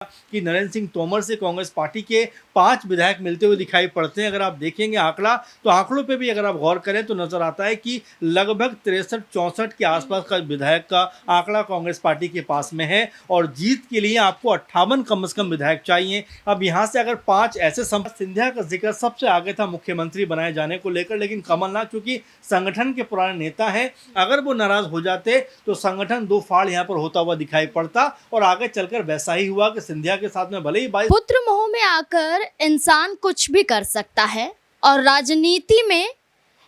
कि नरेंद्र सिंह तोमर से कांग्रेस पार्टी के 5 विधायक मिलते हुए दिखाई पड़ते हैं। अगर आप देखेंगे आंकड़ा, तो आंकड़ों पे भी अगर आप गौर करें तो नजर आता है कि लगभग 63-64 के आसपास का विधायक का आंकड़ा कांग्रेस पार्टी के पास में है और जीत के लिए आपको 58 कम से कम विधायक चाहिए। अब यहाँ से अगर 5 ऐसे सिंधिया का जिक्र सबसे आगे था मुख्यमंत्री बनाए जाने को लेकर, लेकिन कमलनाथ चूंकि संगठन के पुराने नेता हैं, अगर वो नाराज हो जाते तो संगठन दो फाड़ यहाँ पर होता हुआ दिखाई पड़ता और आगे चलकर वैसा ही हुआ कि सिंधिया के साथ में भले ही 22 पुत्र मोह में आकर इंसान कुछ भी कर सकता है और राजनीति में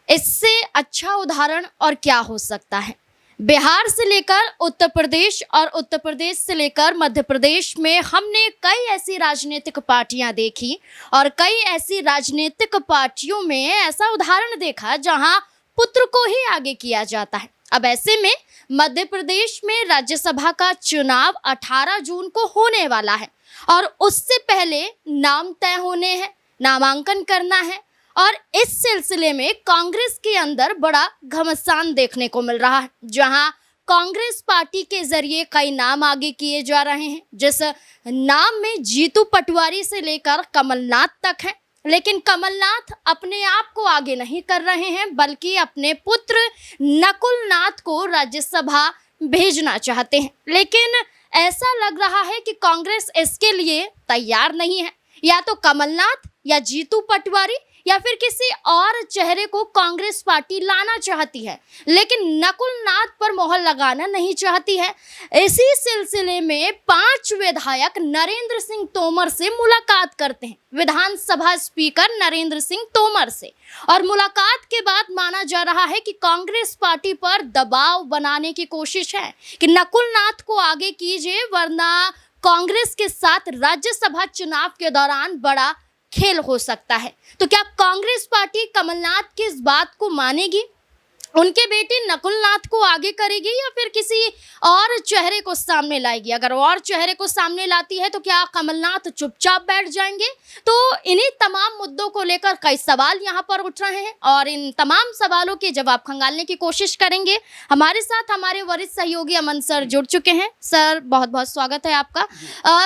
इससे अच्छा उदाहरण और क्या हो सकता है। बिहार से लेकर उत्तर प्रदेश और उत्तर प्रदेश से लेकर मध्य प्रदेश में हमने कई ऐसी राजनीतिक पार्टियां देखी और कई ऐसी राजनीतिक पार्टियों में ऐसा उदाहरण देखा जहां पुत्र को ही आगे किया जाता है। अब ऐसे में मध्य प्रदेश में राज्यसभा का चुनाव 18 जून को होने वाला है और उससे पहले नाम तय होने हैं, नामांकन करना है और इस सिलसिले में कांग्रेस के अंदर बड़ा घमासान देखने को मिल रहा है, जहां कांग्रेस पार्टी के जरिए कई नाम आगे किए जा रहे हैं, जिस नाम में जीतू पटवारी से लेकर कमलनाथ तक है। लेकिन कमलनाथ अपने आप को आगे नहीं कर रहे हैं, बल्कि अपने पुत्र नकुल नाथ को राज्यसभा भेजना चाहते हैं। लेकिन ऐसा लग रहा है कि कांग्रेस इसके लिए तैयार नहीं है। या तो कमलनाथ या जीतू पटवारी या फिर किसी और चेहरे को कांग्रेस पार्टी लाना चाहती है, लेकिन नकुल नाथ पर मोहर लगाना नहीं चाहती है। इसी सिलसिले में 5 विधायक नरेंद्र सिंह तोमर से मुलाकात करते हैं, विधानसभा स्पीकर नरेंद्र सिंह तोमर से, और मुलाकात के बाद माना जा रहा है कि कांग्रेस पार्टी पर दबाव बनाने की कोशिश है कि नकुल नाथ को आगे कीजिए, वरना कांग्रेस के साथ राज्यसभा चुनाव के दौरान बड़ा खेल हो सकता है। तो क्या कांग्रेस पार्टी कमलनाथ की इस बात को मानेगी, उनके बेटे नकुल नाथ को आगे करेगी, या फिर किसी और चेहरे को सामने लाएगी? अगर और चेहरे को सामने लाती है तो क्या कमलनाथ चुपचाप बैठ जाएंगे? तो इन्हीं तमाम मुद्दों को लेकर कई सवाल यहाँ पर उठ रहे हैं और इन तमाम सवालों के जवाब खंगालने की कोशिश करेंगे। हमारे साथ हमारे वरिष्ठ सहयोगी अमन सर जुड़ चुके हैं। सर, बहुत बहुत स्वागत है आपका।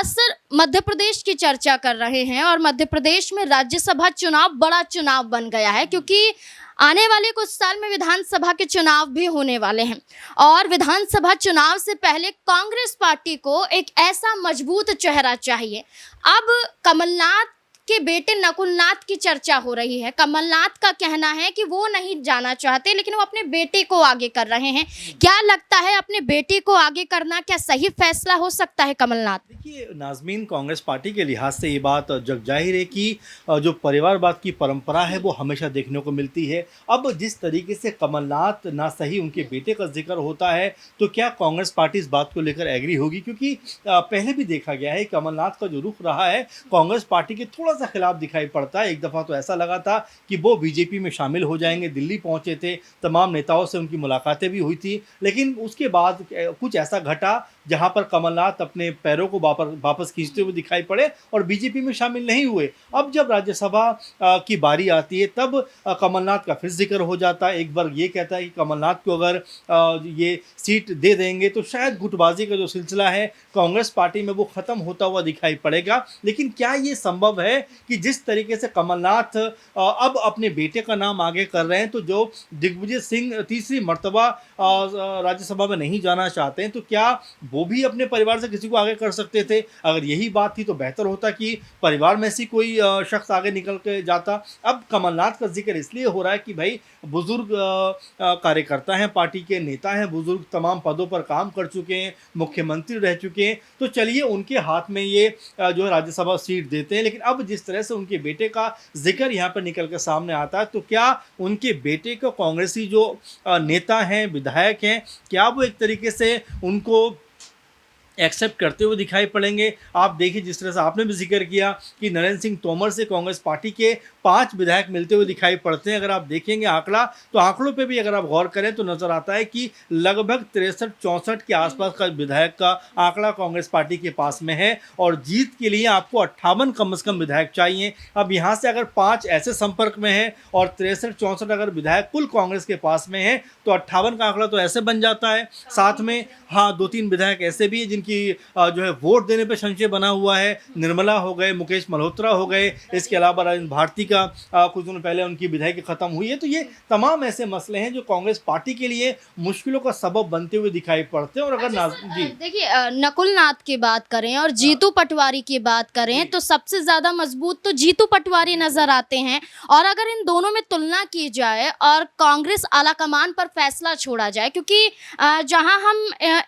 सर, मध्य प्रदेश की चर्चा कर रहे हैं और मध्य प्रदेश में राज्यसभा चुनाव बड़ा चुनाव बन गया है, क्योंकि आने वाले कुछ साल में विधानसभा के चुनाव भी होने वाले हैं और विधानसभा चुनाव से पहले कांग्रेस पार्टी को एक ऐसा मजबूत चेहरा चाहिए। अब कमलनाथ के बेटे नकुल नाथ की चर्चा हो रही है। कमलनाथ का कहना है कि वो नहीं जाना चाहते, लेकिन वो अपने बेटे को आगे कर रहे हैं। क्या लगता है, अपने बेटे को आगे करना क्या सही फैसला हो सकता है कमलनाथ? देखिए नाजमीन, कांग्रेस पार्टी के लिहाज से ये बात जग जाहिर है कि जो परिवारवाद की परंपरा है वो हमेशा देखने को मिलती है। अब जिस तरीके से कमलनाथ ना सही उनके बेटे का जिक्र होता है, तो क्या कांग्रेस पार्टी इस बात को लेकर एग्री होगी? क्योंकि पहले भी देखा गया है कमलनाथ का जो रुख रहा है कांग्रेस पार्टी के थोड़ा सा खिलाफ दिखाई पड़ता है। एक दफ़ा तो ऐसा लगा था कि वो बीजेपी में शामिल हो जाएंगे, दिल्ली पहुंचे थे, तमाम नेताओं से उनकी मुलाकातें भी हुई थी, लेकिन उसके बाद कुछ ऐसा घटा जहां पर कमलनाथ अपने पैरों को वापस खींचते हुए दिखाई पड़े और बीजेपी में शामिल नहीं हुए। अब जब राज्यसभा की बारी आती है तब कमलनाथ का फिर जिक्र हो जाता है। एक बार ये कहता है कि कमलनाथ को अगर ये सीट दे देंगे तो शायद गुटबाजी का जो सिलसिला है कांग्रेस पार्टी में वो ख़त्म होता हुआ दिखाई पड़ेगा। लेकिन क्या ये संभव है कि जिस तरीके से कमलनाथ अब अपने बेटे का नाम आगे कर रहे हैं, तो जो दिग्विजय सिंह तीसरी मर्तबा राज्यसभा में नहीं जाना चाहते हैं, तो क्या वो भी अपने परिवार से किसी को आगे कर सकते थे? अगर यही बात थी तो बेहतर होता कि परिवार में से कोई शख्स आगे निकल के जाता। अब कमलनाथ का जिक्र इसलिए हो रहा है कि भाई बुजुर्ग कार्यकर्ता हैं, पार्टी के नेता हैं, बुजुर्ग तमाम पदों पर काम कर चुके हैं, मुख्यमंत्री रह चुके हैं, तो चलिए उनके हाथ में ये जो है राज्यसभा सीट देते हैं। लेकिन अब जिस तरह से उनके बेटे का जिक्र यहाँ पर निकल कर सामने आता है, तो क्या उनके बेटे को कांग्रेसी जो नेता हैं, विधायक हैं, क्या वो एक तरीके से उनको एक्सेप्ट करते हुए दिखाई पड़ेंगे? आप देखिए जिस तरह से आपने भी जिक्र किया कि नरेंद्र सिंह तोमर से कांग्रेस पार्टी के 5 विधायक मिलते हुए दिखाई पड़ते हैं। अगर आप देखेंगे आंकड़ा, तो आंकड़ों पे भी अगर आप गौर करें तो नजर आता है कि लगभग 63-64 के आसपास का विधायक का आंकड़ा कांग्रेस पार्टी के पास में है और जीत के लिए आपको 58 कम से कम विधायक चाहिए। अब यहाँ से अगर 5 ऐसे संपर्क में है और 63-64 अगर विधायक कुल कांग्रेस के पास में है, तो 58 का आंकड़ा तो ऐसे बन जाता है। साथ में हाँ 2-3 विधायक ऐसे भी हैं जिनके इनकी जो है वोट देने पे संशय बना हुआ है। निर्मला हो गए, मुकेश मल्होत्रा हो गए, इसके अलावा राजेंद्र भारती का कुछ दिनों पहले उनकी विधायकी खत्म हुई है। तो ये तमाम ऐसे मसले हैं जो कांग्रेस पार्टी के लिए मुश्किलों का सबब बनते हुए दिखाई पड़ते हैं। और अगर जी देखिए नकुल नाथ की बात करें और जीतू पटवारी की बात करें तो सबसे ज्यादा मजबूत तो जीतू पटवारी नजर आते हैं। और अगर इन दोनों में तुलना की जाए और कांग्रेस आलाकमान पर फैसला छोड़ा जाए, क्योंकि जहां हम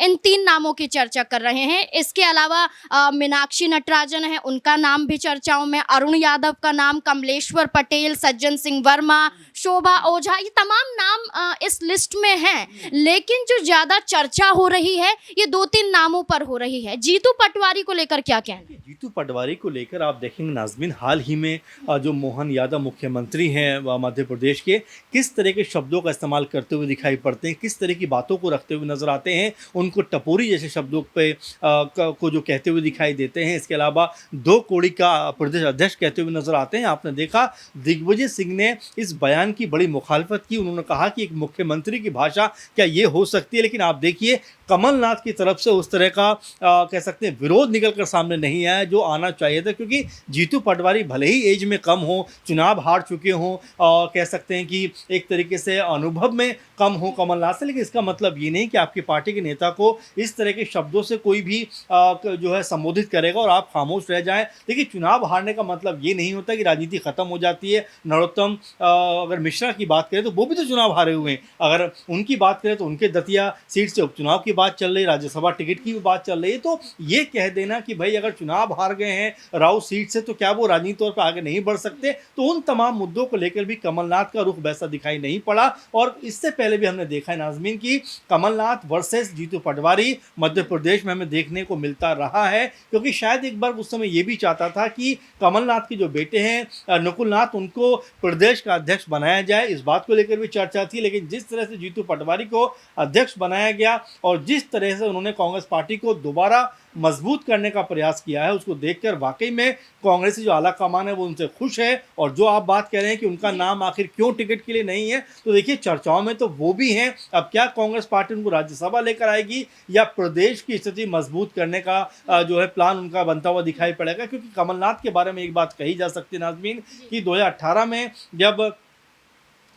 इन 3 नामों की चर्चा कर रहे हैं, इसके अलावा मीनाक्षी नटराजन है, उनका नाम भी चर्चाओं में, अरुण यादव का नाम, कमलेश्वर पटेल, सज्जन सिंह वर्मा, शोभा ओझा, ये तमाम नाम इस लिस्ट में हैं। लेकिन जो ज्यादा चर्चा हो रही है ये 2-3 नामों पर हो रही है। जीतू पटवारी को लेकर क्या कहना है? जीतू पटवारी को लेकर आप देखेंगे नाज़मीन, हाल ही में जो मोहन यादव मुख्यमंत्री हैं मध्य प्रदेश के, किस तरह के शब्दों का इस्तेमाल करते हुए दिखाई पड़ते हैं, किस तरह की बातों को रखते हुए नजर आते हैं। उनको टपोरी जैसे शब्दों पे को जो कहते हुए दिखाई देते हैं। इसके अलावा 2 कौड़ी का प्रदेश अध्यक्ष कहते हुए नजर आते हैं। आपने देखा दिग्विजय सिंह ने इस बयान की बड़ी मुखालफत की। उन्होंने कहा कि एक मुख्यमंत्री की भाषा क्या ये हो सकती है। लेकिन आप देखिए कमलनाथ की तरफ से उस तरह का कह सकते हैं विरोध निकल कर सामने नहीं आया जो आना चाहिए था, क्योंकि जीतू पटवारी भले ही एज में कम हो, चुनाव हार चुके हों, कह सकते हैं कि एक तरीके से अनुभव में कम हो कमलनाथ से, लेकिन इसका मतलब ये नहीं कि आपकी पार्टी के नेता को इस तरह के शब्दों से कोई भी जो है संबोधित करेगा और आप खामोश रह जाएं। देखिए चुनाव हारने का मतलब ये नहीं होता कि राजनीति खत्म हो जाती है। नरोत्तम अगर मिश्रा की बात करें तो वो भी तो चुनाव हारे हुए हैं। अगर उनकी बात करें तो उनके दतिया सीट से उपचुनाव की बात चल रही है, राज्यसभा टिकट की भी बात चल रही है। तो ये कह देना कि भाई अगर चुनाव हार गए हैं राव सीट से तो क्या वो राजनीतिक तौर पर आगे नहीं बढ़ सकते, तो उन तमाम मुद्दों को लेकर भी कमलनाथ का रुख वैसा दिखाई नहीं पड़ा। और इससे पहले भी हमने देखा है नाज़मीन की कमलनाथ वर्सेस जीतू पटवारी मध्य प्रदेश में हमें देखने को मिलता रहा है, क्योंकि शायद एक बार उस समय ये भी चाहता था कि कमलनाथ के जो बेटे हैं नकुल नाथ, उनको प्रदेश का अध्यक्ष बनाया जाए। इस बात को लेकर भी चर्चा थी। लेकिन जिस तरह से जीतू पटवारी को अध्यक्ष बनाया गया और जिस तरह से उन्होंने कांग्रेस पार्टी को दोबारा मजबूत करने का प्रयास किया है, उसको देखकर वाकई में कांग्रेस की जो आला कमान है वो उनसे खुश है। और जो आप बात कह रहे हैं कि उनका नाम आखिर क्यों टिकट के लिए नहीं है, तो देखिए चर्चाओं में तो वो भी हैं। अब क्या कांग्रेस पार्टी उनको राज्यसभा लेकर आएगी या प्रदेश की स्थिति मजबूत करने का जो है प्लान उनका बनता हुआ दिखाई पड़ेगा। क्योंकि कमलनाथ के बारे में एक बात कही जा सकती है नाज़मीन कि 2018 में जब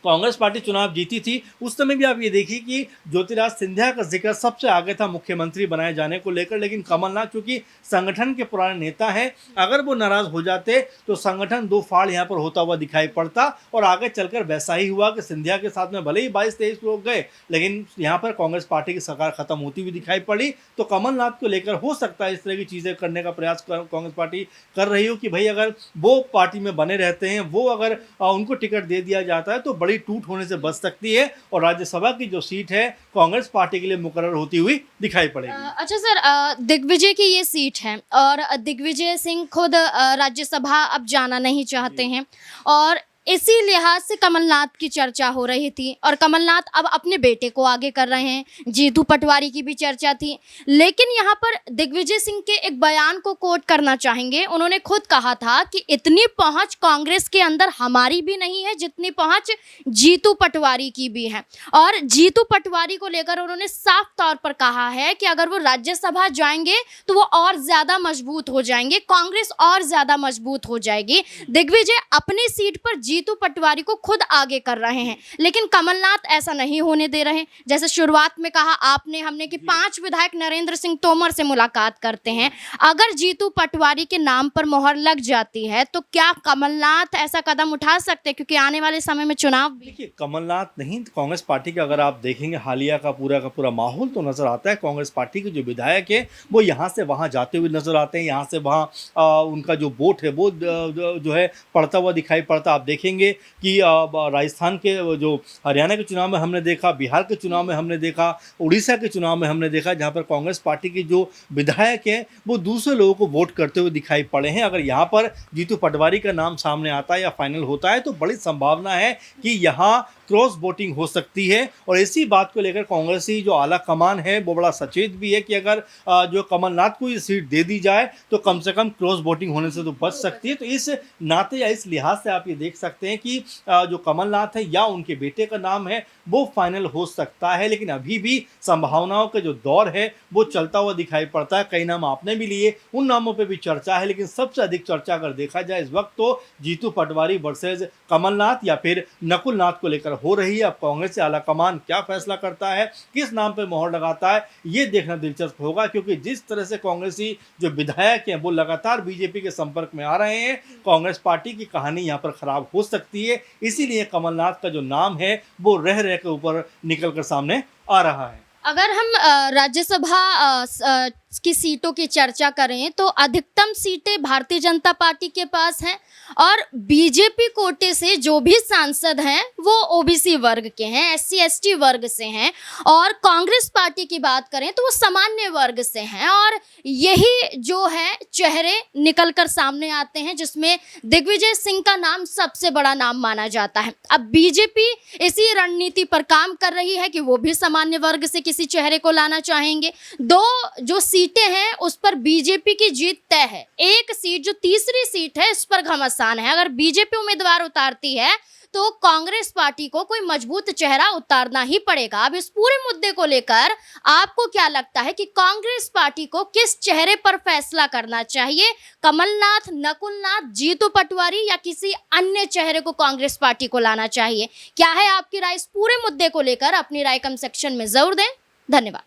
कांग्रेस पार्टी चुनाव जीती थी उस समय भी आप ये देखिए कि ज्योतिराज सिंधिया का जिक्र सबसे आगे था मुख्यमंत्री बनाए जाने को लेकर। लेकिन कमलनाथ चूंकि संगठन के पुराने नेता हैं, अगर वो नाराज हो जाते तो संगठन 2 फाड़ यहाँ पर होता हुआ दिखाई पड़ता। और आगे चलकर वैसा ही हुआ कि सिंधिया के साथ में भले ही 22-23 लोग गए, लेकिन यहाँ पर कांग्रेस पार्टी की सरकार खत्म होती हुई दिखाई पड़ी। तो कमलनाथ को लेकर हो सकता है इस तरह की चीज़ें करने का प्रयास कांग्रेस पार्टी कर रही हो कि भाई अगर वो पार्टी में बने रहते हैं, वो अगर उनको टिकट दे दिया जाता है तो बड़ी टूट होने से बच सकती है और राज्यसभा की जो सीट है कांग्रेस पार्टी के लिए मुकर्रर होती हुई दिखाई पड़ेगी। अच्छा सर, दिग्विजय की ये सीट है और दिग्विजय सिंह खुद राज्यसभा अब जाना नहीं चाहते हैं और इसी लिहाज से कमलनाथ की चर्चा हो रही थी और कमलनाथ अब अपने बेटे को आगे कर रहे हैं। जीतू पटवारी की भी चर्चा थी, लेकिन यहाँ पर दिग्विजय सिंह के एक बयान को कोट करना चाहेंगे। उन्होंने खुद कहा था कि इतनी पहुंच कांग्रेस के अंदर हमारी भी नहीं है जितनी पहुंच जीतू पटवारी की भी है। और जीतू पटवारी को लेकर उन्होंने साफ तौर पर कहा है कि अगर वो राज्यसभा जाएंगे तो वो और ज़्यादा मजबूत हो जाएंगे, कांग्रेस और ज़्यादा मजबूत हो जाएगी। दिग्विजय अपनी सीट पर जीतू पटवारी को खुद आगे कर रहे हैं, लेकिन कमलनाथ ऐसा नहीं होने दे रहे हैं। जैसे शुरुआत में कहा हमने कि 5 विधायक नरेंद्र सिंह तोमर से मुलाकात करते हैं। अगर जीतू पटवारी के नाम पर मोहर लग जाती है तो क्या कमलनाथ ऐसा कदम उठा सकते हैं, क्योंकि आने वाले समय में चुनाव भी। देखिए कमलनाथ नहीं, कांग्रेस पार्टी का अगर आप देखेंगे हालिया का पूरा माहौल तो नजर आता है। कांग्रेस पार्टी के जो विधायक है वो यहाँ से वहाँ जाते हुए नजर आते हैं, यहाँ से वहाँ उनका जो वोट है वो जो है पड़ता हुआ दिखाई पड़ता। आप देखेंगे कि राजस्थान के जो हरियाणा के चुनाव में हमने देखा, बिहार के चुनाव में हमने देखा, उड़ीसा के चुनाव में हमने देखा, जहाँ पर कांग्रेस पार्टी के जो विधायक हैं वो दूसरे लोगों को वोट करते हुए दिखाई पड़े हैं। अगर यहाँ पर जीतू पटवारी का नाम सामने आता है या फाइनल होता है तो बड़ी संभावना है कि यहाँ क्रॉस वोटिंग हो सकती है। और इसी बात को लेकर कांग्रेसी जो आला कमान है वो बड़ा सचेत भी है कि अगर जो कमलनाथ को ये सीट दे दी जाए तो कम से कम क्रॉस वोटिंग होने से तो बच सकती है। तो इस नाते या इस लिहाज से आप ये देख सकते हैं कि जो कमलनाथ है या उनके बेटे का नाम है वो फाइनल हो सकता है, लेकिन अभी भी संभावनाओं का जो दौर है वो चलता हुआ दिखाई पड़ता है। कई नाम आपने भी लिए, उन नामों पे भी चर्चा है, लेकिन सबसे अधिक चर्चा अगर देखा जाए इस वक्त तो जीतू पटवारी वर्सेस कमलनाथ या फिर नकुल नाथ को लेकर हो रही है। अब कांग्रेस से आला कमान क्या फैसला करता है, किस नाम पे मोहर लगाता है, ये देखना दिलचस्प होगा, क्योंकि जिस तरह से कांग्रेसी जो विधायक हैं वो लगातार बीजेपी के संपर्क में आ रहे हैं, कांग्रेस पार्टी की कहानी यहाँ पर खराब हो सकती है। इसीलिए कमलनाथ का जो नाम है वो रह रह के ऊपर निकल कर सामने आ रहा है। अगर हम राज्यसभा की सीटों की चर्चा करें तो अधिकतम सीटें भारतीय जनता पार्टी के पास हैं और बीजेपी कोटे से जो भी सांसद हैं वो ओबीसी वर्ग के हैं, एससी एसटी वर्ग से हैं, और कांग्रेस पार्टी की बात करें तो वो सामान्य वर्ग से हैं। और यही जो है चेहरे निकल कर सामने आते हैं, जिसमें दिग्विजय सिंह का नाम सबसे बड़ा नाम माना जाता है। अब बीजेपी इसी रणनीति पर काम कर रही है कि वो भी सामान्य वर्ग से किसी चेहरे को लाना चाहेंगे। दो जो सीटें हैं उस पर बीजेपी की जीत तय है। एक सीट जो तीसरी सीट है इस पर घमासान है। अगर बीजेपी उम्मीदवार उतारती है तो कांग्रेस पार्टी को कोई मजबूत चेहरा उतारना ही पड़ेगा। अब इस पूरे मुद्दे को लेकर आपको क्या लगता है कि कांग्रेस पार्टी को किस चेहरे पर फैसला करना चाहिए? कमलनाथ, नकुलनाथ, जीतू पटवारी या किसी अन्य चेहरे को कांग्रेस पार्टी को लाना चाहिए? क्या है आपकी राय इस पूरे मुद्दे को लेकर? अपनी राय कमेंट सेक्शन में जरूर दें। धन्यवाद।